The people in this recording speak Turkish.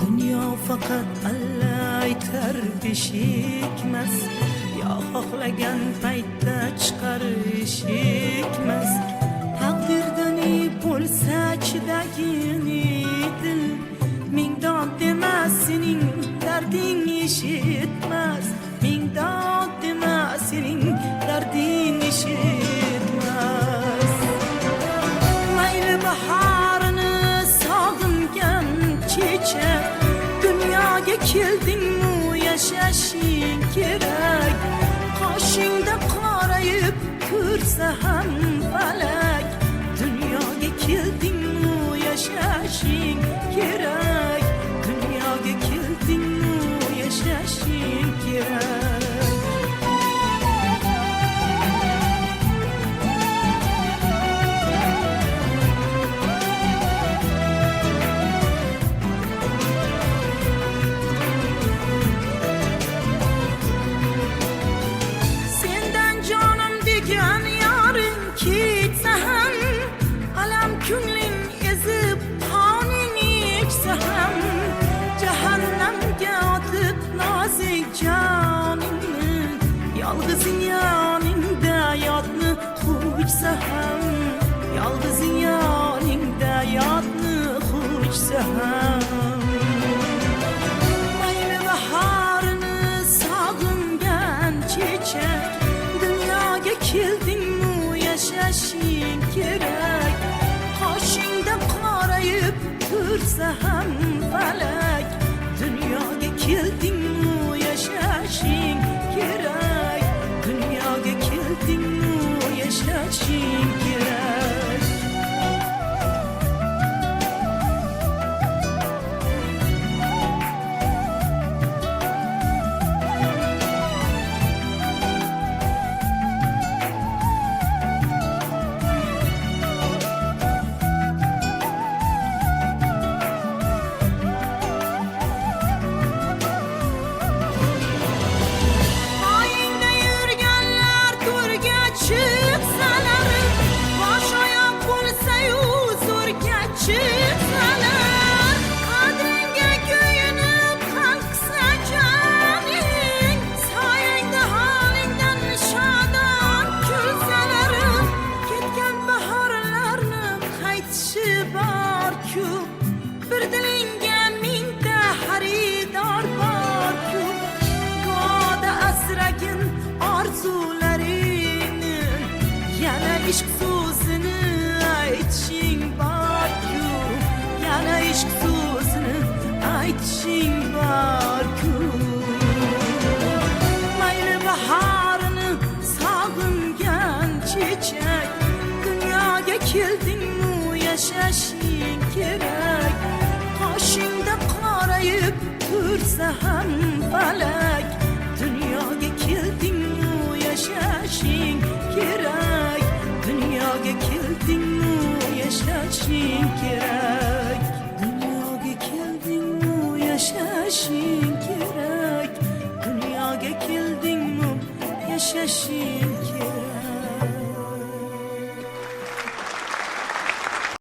Dünya fakat Allah aytar beshikmas, yo xohlagan paytda chiqar eshikmas. Taqdirdan bo'lsa chidagin dil, ming dod demas sening darding eshitmas, ming dod demas sening darding eshitmas. Mayli bahorini sog'ingan chechak, dunyoga keldingmi yashashing kerak. Qoshingda qorayib tursa ham falak, dunyoga keldingmi yashashing kerak. Dunyoga keldingmi yashashing kerak. Ketsa ham alam ko'ngling ezib qoning ichsa ham, jahannamga otib nozik joningni, yolg'izing yoningda yotni qo'ysa ham, yolg'izing yoningda yotni qo'ysa ham. Mayli bahorini sog'ingan chechak, dunyoga keldingmi yashashing kerak. Qoshingda qorayib tursa ham falak, dunyoga keldingmi yashashing kerak. Dunyoga keldingmi yashashing kerak. Bir dilingga mingta xaridor bor-ku, go'da asragin orzularingni, yana ishq so'zini aytishing bor-ku, yana ishq so'zini aytishing bor-ku. Mayli bahorini sog'ingan chechak, dunyoga keldingmi yashashing kerak. Qoshingda qorayib tursa ham falak, dunyoga keldingmi yashashing kerak. Dunyoga keldingmi yashashing kerak. Dunyoga keldingmi yashashing kerak. Dunyoga keldingmi yashashing